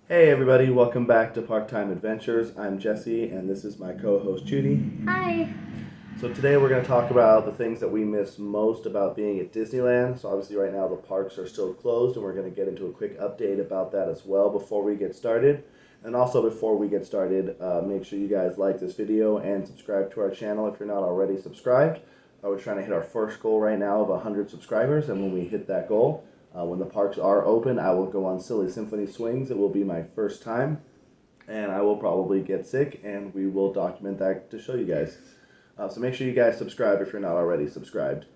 Hey everybody, welcome back to Park Time Adventures. I'm Jesse and this is my co-host Judy. Hi. So today we're going to talk about the things that we miss most about being at Disneyland. So obviously right now the parks are still closed and we're going to get into a quick update about that as well before we get started. And also before we get started, make sure you guys like this video and subscribe to our channel if you're not already subscribed. We're trying to hit our first goal right now of 100 subscribers, and when we hit that goal, when the parks are open, I will go on Silly Symphony Swings. It will be my first time, and I will probably get sick, and we will document that to show you guys. So make sure you guys subscribe if you're not already subscribed.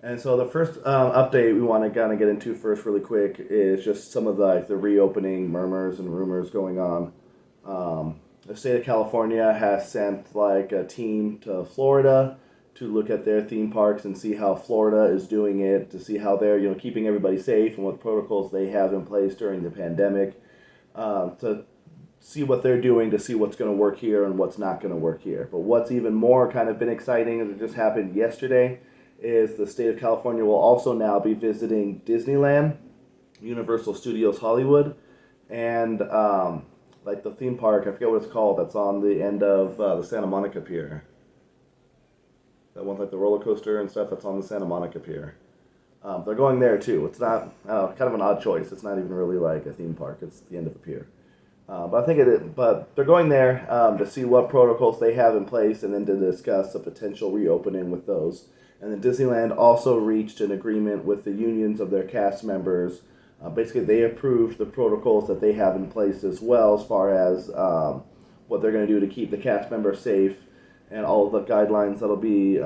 And so the first update we want to kind of get into first really quick is just some of the reopening murmurs and rumors going on. The state of California has sent like a team to Florida to look at their theme parks and see how Florida is doing it, to see how they're keeping everybody safe and what protocols they have in place during the pandemic, to see what they're doing, to see what's going to work here and what's not going to work here. But what's even more kind of been exciting, and it just happened yesterday, is the state of California will also now be visiting Disneyland, Universal Studios Hollywood, and like the theme park, I forget what it's called, that's on the end of the Santa Monica Pier. That one's like the roller coaster and stuff that's on the Santa Monica Pier. They're going there too. It's not kind of an odd choice. It's not even really like a theme park. It's the end of the pier. But I think But they're going there to see what protocols they have in place and then to discuss a potential reopening with those. And then Disneyland also reached an agreement with the unions of their cast members. Basically, they approved the protocols that they have in place as well, as far as what they're going to do to keep the cast members safe and all of the guidelines that'll be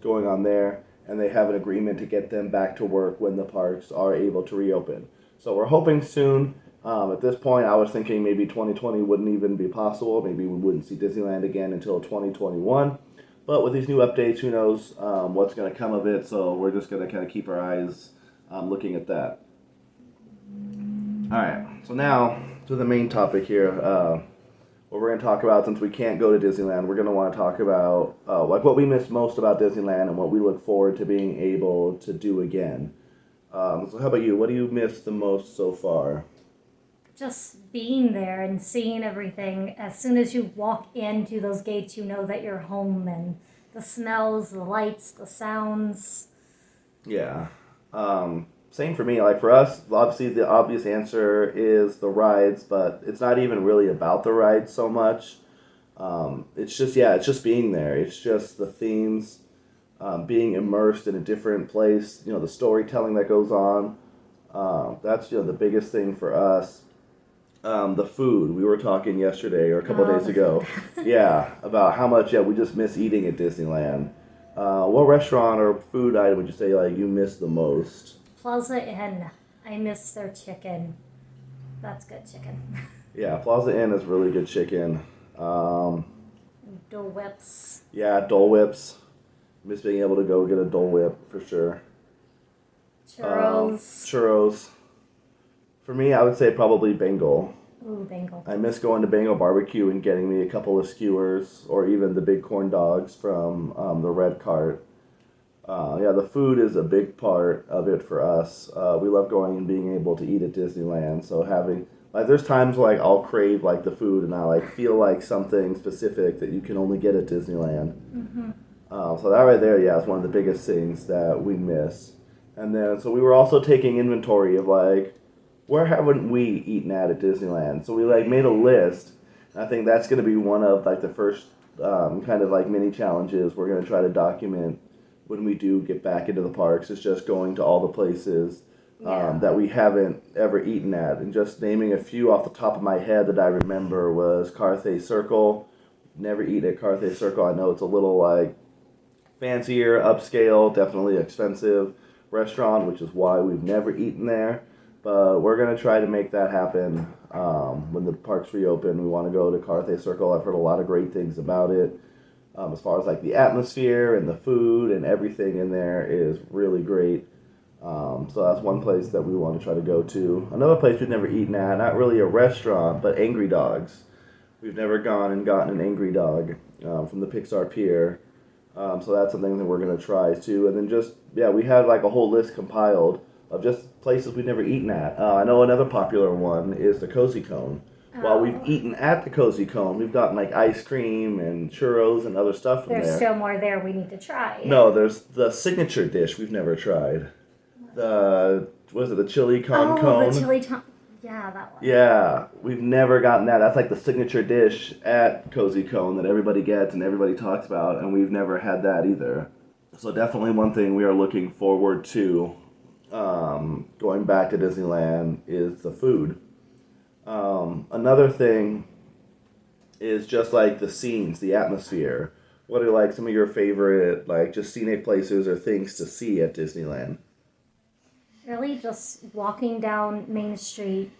going on there. And they have an agreement to get them back to work when the parks are able to reopen. So we're hoping soon. At this point, I was thinking maybe 2020 wouldn't even be possible. Maybe we wouldn't see Disneyland again until 2021. But with these new updates, who knows what's going to come of it. So we're just going to kind of keep our eyes looking at that. All right. So now to the main topic here. What we're going to talk about, since we can't go to Disneyland, we're going to want to talk about like what we miss most about Disneyland and what we look forward to being able to do again. So how about you? What do you miss the most so far? Just being there and seeing everything. As soon as you walk into those gates, you know that you're home, and the smells, the lights, the sounds. Yeah. Same for me. Like for us, obviously the obvious answer is the rides, but it's not even really about the rides so much. It's just being there. It's just the themes, being immersed in a different place. The storytelling that goes on. That's the biggest thing for us. The food, we were talking yesterday or a couple of days The ago. food. Yeah, about how much we just miss eating at Disneyland. What restaurant or food item would you say like you miss the most? Plaza Inn. I miss their chicken. That's good chicken. Yeah, Plaza Inn is really good chicken. Um, Dole Whips. yeah, Dole Whips. Miss being able to go get a Dole Whip for sure. Churros. Churros. For me, I would say probably Bengal. Ooh, Bengal. I miss going to Bengal Barbecue and getting me a couple of skewers or even the big corn dogs from the red cart. Yeah, the food is a big part of it for us. We love going and being able to eat at Disneyland. So having like, there's times like I'll crave like the food and I like feel like something specific that you can only get at Disneyland. Mm-hmm. So that right there, yeah, is one of the biggest things that we miss. And then so we were also taking inventory of like where haven't we eaten at Disneyland? So we like made a list. And I think that's going to be one of like the first kind of like mini challenges we're going to try to document when we do get back into the parks. Is just going to all the places Yeah. that we haven't ever eaten at, and just naming a few off the top of my head that I remember was Carthay Circle. Never eaten at Carthay Circle. I know it's a little like fancier, upscale, definitely expensive restaurant, which is why we've never eaten there. But we're gonna try to make that happen when the parks reopen. We want to go to Carthay Circle. I've heard a lot of great things about it. As far as like the atmosphere and the food and everything in there is really great. So that's one place that we want to try to go to. Another place we've never eaten at, not really a restaurant, but Angry Dogs. We've never gone and gotten an Angry Dog from the Pixar Pier. So that's something that we're going to try too. And then just, yeah, we had like a whole list compiled of just places we've never eaten at. I know another popular one is the Cozy Cone. While we've eaten at the Cozy Cone, we've gotten like ice cream and churros and other stuff from There's there. still more there we need to try. No, there's the signature dish we've never tried. What is it, the chili con cone? The chili yeah, that one. Yeah, we've never gotten that. That's like the signature dish at Cozy Cone that everybody gets and everybody talks about, and we've never had that either. So definitely one thing we are looking forward to going back to Disneyland is the food. Another thing is just like the scenes, the atmosphere. What are like some of your favorite like just scenic places or things to see at Disneyland? Really just walking down Main Street,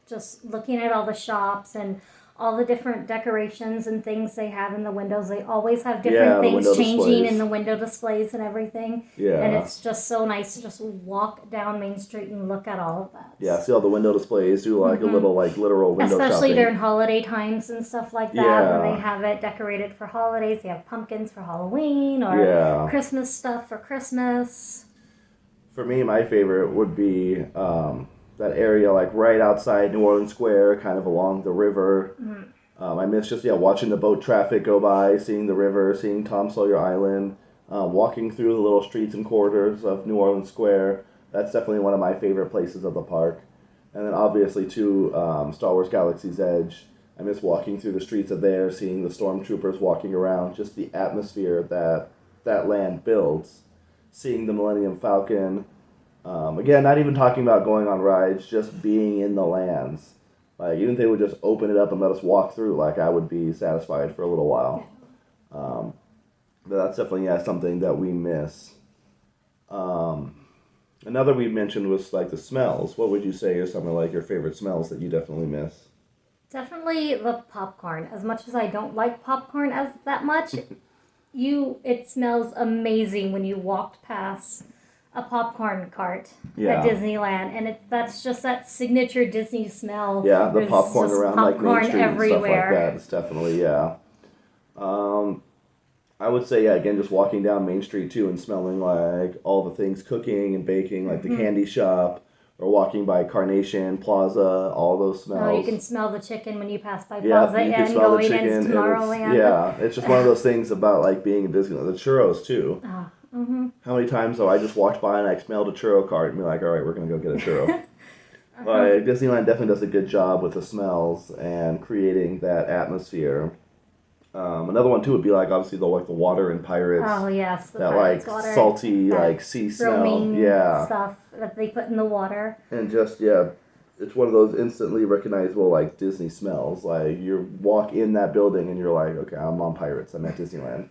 just looking at all the shops and all the different decorations and things they have in the windows. They always have different things changing displays. in the window displays and everything. Yeah. And it's just so nice to just walk down Main Street and look at all of that. Yeah, see all the window displays, do like a little like literal window Especially shopping. during holiday times and stuff like that, Yeah. when they have it decorated for holidays. They have pumpkins for Halloween or Christmas stuff for Christmas. For me, my favorite would be that area like right outside New Orleans Square, kind of along the river. I miss just watching the boat traffic go by, seeing the river, seeing Tom Sawyer Island, walking through the little streets and corridors of New Orleans Square. That's definitely one of my favorite places of the park. And then obviously too, Star Wars Galaxy's Edge. I miss walking through the streets of there, seeing the stormtroopers walking around, just the atmosphere that land builds. Seeing the Millennium Falcon. Again, not even talking about going on rides, just being in the lands. Like, even if they would just open it up and let us walk through, like, I would be satisfied for a little while. But that's definitely, something that we miss. Another we mentioned was, like, the smells. What would you say are some of, like, your favorite smells that you definitely miss? Definitely the popcorn. As much as I don't like popcorn as that much, it smells amazing when you walked past a popcorn cart at Disneyland, and that's just that signature Disney smell. Yeah, the There's popcorn just around popcorn like Main Street everywhere. and stuff like that. It's definitely I would say again just walking down Main Street too and smelling like all the things cooking and baking, like the candy shop, or walking by Carnation Plaza, all those smells. Oh, you can smell the chicken when you pass by Plaza you can and smell the going chicken. into Tomorrowland. It's just one of those things about like being in Disneyland. The churros too. How many times though I just walked by and I smelled a churro cart and be like, all right, we're gonna go get a churro. Like Disneyland definitely does a good job with the smells and creating that atmosphere. Another one too would be like obviously the water in Pirates. Oh yes, the that Pirates like water, salty that like sea smell. stuff that they put in the water. And just it's one of those instantly recognizable like Disney smells. Like you walk in that building and you're like, okay, I'm on Pirates. I'm at Disneyland.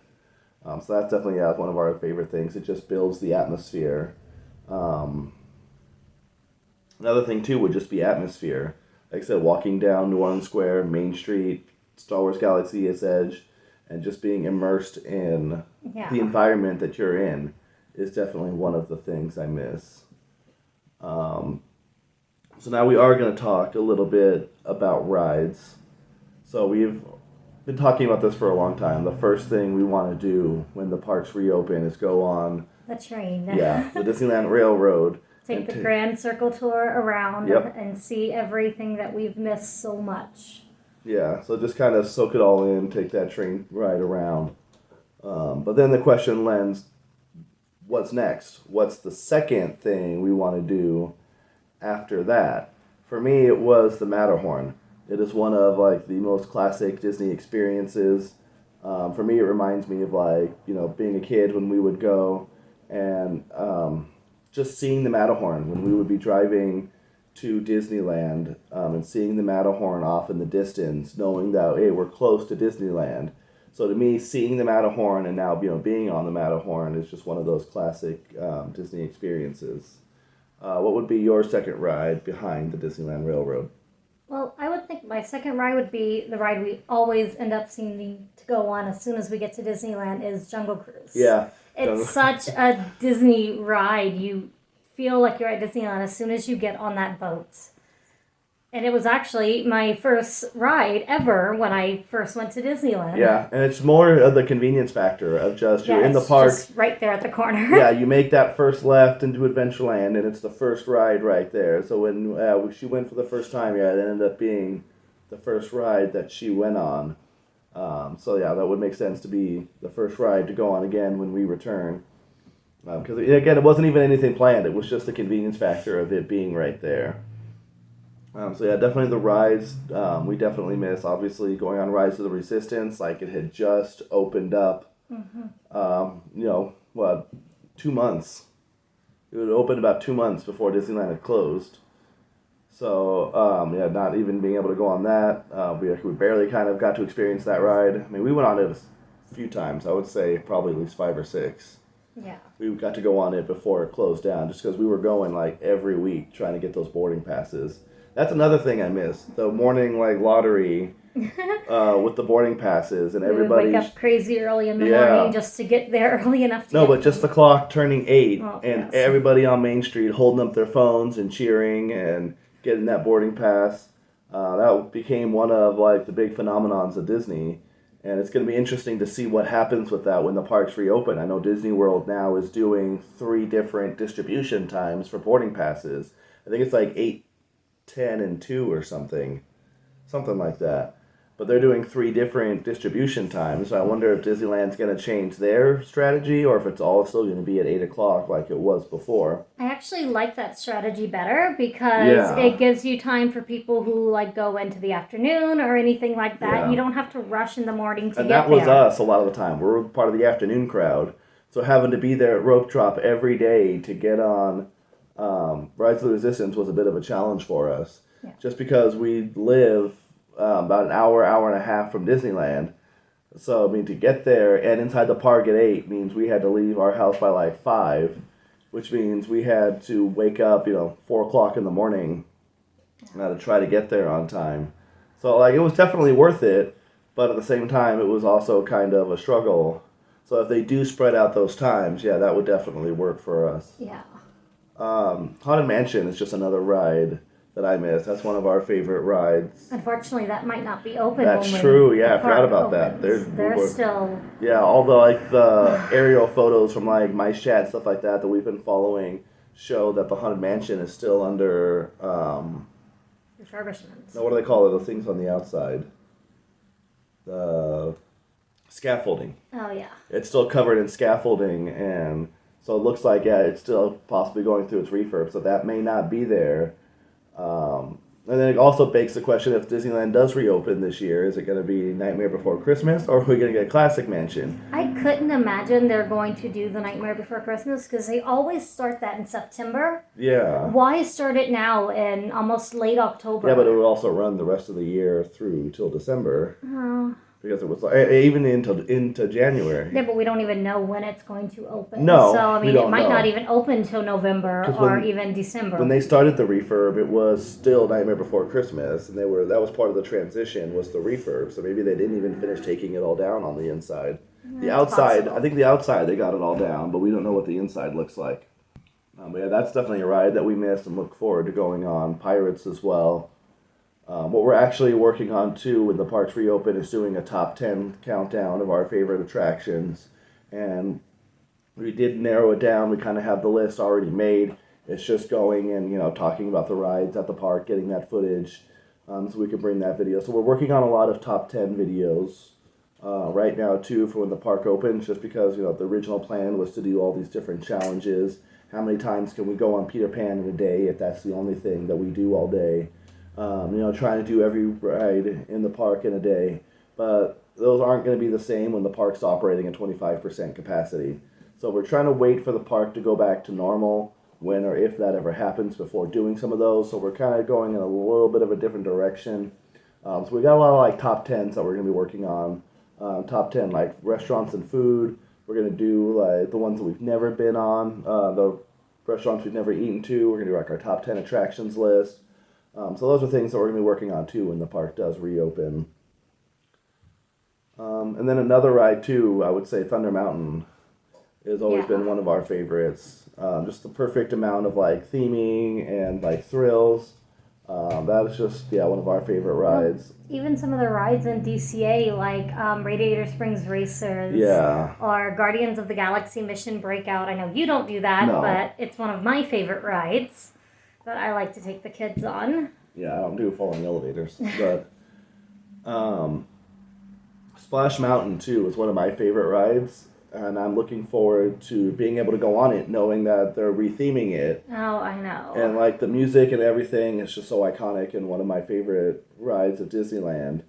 So that's definitely one of our favorite things. It just builds the atmosphere. Another thing too would just be atmosphere. Like I said, walking down New Orleans Square, Main Street, Star Wars Galaxy's Edge, and just being immersed in the environment that you're in is definitely one of the things I miss. So now we are going to talk a little bit about rides. So we've been talking about this for a long time. The first thing we want to do when the parks reopen is go on the train. The Disneyland Railroad. Take the Grand Circle tour around and see everything that we've missed so much. Yeah, so just kind of soak it all in, take that train ride around. But then the question lands, what's next? What's the second thing we want to do after that? For me, it was the Matterhorn. It is one of like the most classic Disney experiences. For me, it reminds me of like, being a kid when we would go and just seeing the Matterhorn when we would be driving to Disneyland and seeing the Matterhorn off in the distance, knowing that, hey, we're close to Disneyland. So to me, seeing the Matterhorn and now being on the Matterhorn is just one of those classic Disney experiences. What would be your second ride behind the Disneyland Railroad? Well, I would think my second ride would be the ride we always end up seeming to go on as soon as we get to Disneyland is Jungle Cruise. Yeah. It's such a Disney ride. You feel like you're at Disneyland as soon as you get on that boat. And it was actually my first ride ever when I first went to Disneyland. Yeah, and it's more of the convenience factor of just you're in the park. Just right there at the corner. Yeah, you make that first left into Adventureland, and it's the first ride right there. So when she went for the first time, yeah, it ended up being the first ride that she went on. So yeah, that would make sense to be the first ride to go on again when we return. Because again, it wasn't even anything planned. It was just the convenience factor of it being right there. So yeah, definitely the rides we definitely miss. Obviously, going on Rise of the Resistance, like it had just opened up. You know, what, 2 months? It would open about 2 months before Disneyland had closed. So yeah, not even being able to go on that. We barely kind of got to experience that ride. I mean, we went on it a few times. I would say probably at least 5 or 6. Yeah. We got to go on it before it closed down, just because we were going like every week trying to get those boarding passes. That's another thing I miss. The morning like lottery with the boarding passes and everybody would wake up crazy early in the morning just to get there early enough to but just the clock turning 8 and yes. everybody on Main Street holding up their phones and cheering and getting that boarding pass. That became one of like the big phenomenons of Disney. And it's going to be interesting to see what happens with that when the parks reopen. I know Disney World now is doing 3 different distribution times for boarding passes. I think it's like 8, 10, and 2 or something like that. But they're doing 3 different distribution times. So I wonder if Disneyland's going to change their strategy or if it's all still going to be at 8 o'clock like it was before. I actually like that strategy better because it gives you time for people who like go into the afternoon or anything like that. You don't have to rush in the morning to get there. And that was us a lot of the time. We're part of the afternoon crowd. So having to be there at Rope Drop every day to get on Rise of the Resistance was a bit of a challenge for us. Yeah. Just because we live about an hour and a half from Disneyland. So, I mean, to get there and inside the park at 8 means we had to leave our house by like 5, which means we had to wake up, 4 o'clock in the morning to try to get there on time. So, like, it was definitely worth it, but at the same time, it was also kind of a struggle. So, if they do spread out those times, yeah, that would definitely work for us. Yeah. Haunted Mansion is just another ride that I miss. That's one of our favorite rides. Unfortunately, that might not be open. That's true. Yeah, I forgot about that. They're still. Yeah, all the like the aerial photos from like Mice Chat and stuff like that we've been following show that the Haunted Mansion is still under refurbishments. No, what do they call it? The things on the outside. The scaffolding. Oh yeah. It's still covered in scaffolding, and so it looks like it's still possibly going through its refurb. So that may not be there. And then it also begs the question, if Disneyland does reopen this year, is it going to be Nightmare Before Christmas, or are we going to get Classic Mansion? I couldn't imagine they're going to do the Nightmare Before Christmas because they always start that in September. Yeah. Why start it now in almost late October? Yeah, but it will also run the rest of the year through till December. Oh. Because it was even into January. Yeah, but we don't even know when it's going to open. No, so I mean, we don't it might know. not even open until November or even December. When they started the refurb, it was still Nightmare Before Christmas, and that was part of the transition was the refurb. So maybe they didn't even finish taking it all down on the inside. The outside, possible. I think the outside they got it all down, but we don't know what the inside looks like. But yeah, that's definitely a ride that we missed and look forward to going on. Pirates as well. What we're actually working on too when the parks reopen is doing a top 10 countdown of our favorite attractions. And we did narrow it down. We kind of have the list already made. It's just going and, talking about the rides at the park, getting that footage so we can bring that video. So we're working on a lot of top 10 videos right now too for when the park opens, just because, the original plan was to do all these different challenges. How many times can we go on Peter Pan in a day if that's the only thing that we do all day? Trying to do every ride in the park in a day. But those aren't going to be the same when the park's operating at 25% capacity. So we're trying to wait for the park to go back to normal when or if that ever happens before doing some of those. So we're kind of going in a little bit of a different direction. So we got a lot of like top 10s that we're going to be working on. Top 10 like restaurants and food. We're going to do like the ones that we've never been on. The restaurants we've never eaten to. We're going to do like our top 10 attractions list. So those are things that we're going to be working on too when the park does reopen. And then another ride too, I would say Thunder Mountain has always been one of our favorites. Just the perfect amount of like theming and like thrills. That was just one of our favorite rides. Even some of the rides in DCA, like Radiator Springs Racers, Yeah. or Guardians of the Galaxy Mission Breakout. I know you don't do that, No. but it's one of my favorite rides that I like to take the kids on. Yeah, I don't do falling elevators, but Splash Mountain too is one of my favorite rides, and I'm looking forward to being able to go on it, knowing that they're retheming it. Oh, I know. And like the music and everything is just so iconic and one of my favorite rides at Disneyland.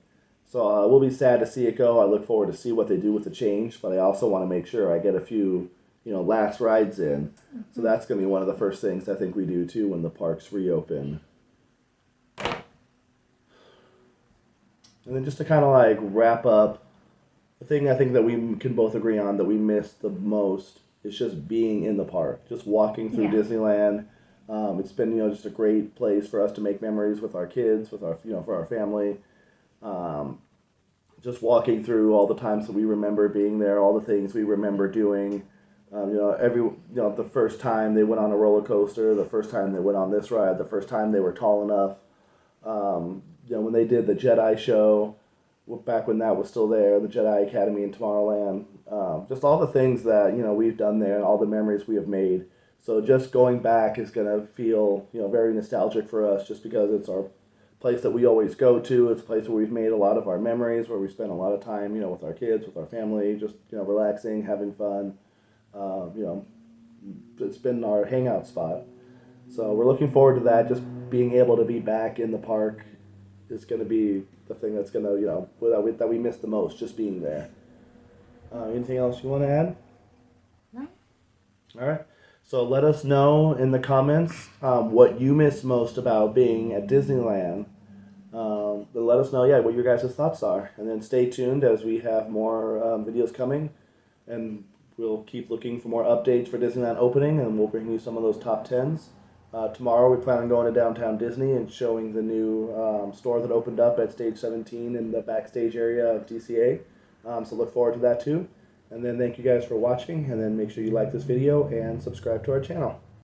So we'll be sad to see it go. I look forward to see what they do with the change, but I also want to make sure I get a few, last rides in. Mm-hmm. So that's going to be one of the first things I think we do too when the parks reopen. And then just to kind of like wrap up, the thing I think that we can both agree on that we miss the most is just being in the park, just walking through Disneyland. It's been just a great place for us to make memories with our kids, with our for our family. Just walking through all the times that we remember being there, all the things we remember doing. The first time they went on a roller coaster, the first time they went on this ride, the first time they were tall enough. When they did the Jedi show, back when that was still there, the Jedi Academy in Tomorrowland, just all the things that we've done there and all the memories we have made. So just going back is gonna feel very nostalgic for us, just because it's our place that we always go to. It's a place where we've made a lot of our memories, where we spend a lot of time with our kids, with our family, just relaxing, having fun. It's been our hangout spot. So we're looking forward to that. Just being able to be back in the park is going to be the thing that's going to, that we miss the most, just being there. Anything else you want to add? No. All right. So let us know in the comments what you miss most about being at Disneyland. But let us know, what your guys' thoughts are. And then stay tuned as we have more videos coming. And we'll keep looking for more updates for Disneyland opening, and we'll bring you some of those top 10s. Tomorrow we plan on going to Downtown Disney and showing the new store that opened up at Stage 17 in the backstage area of DCA. So look forward to that too. And then thank you guys for watching, and then make sure you like this video and subscribe to our channel.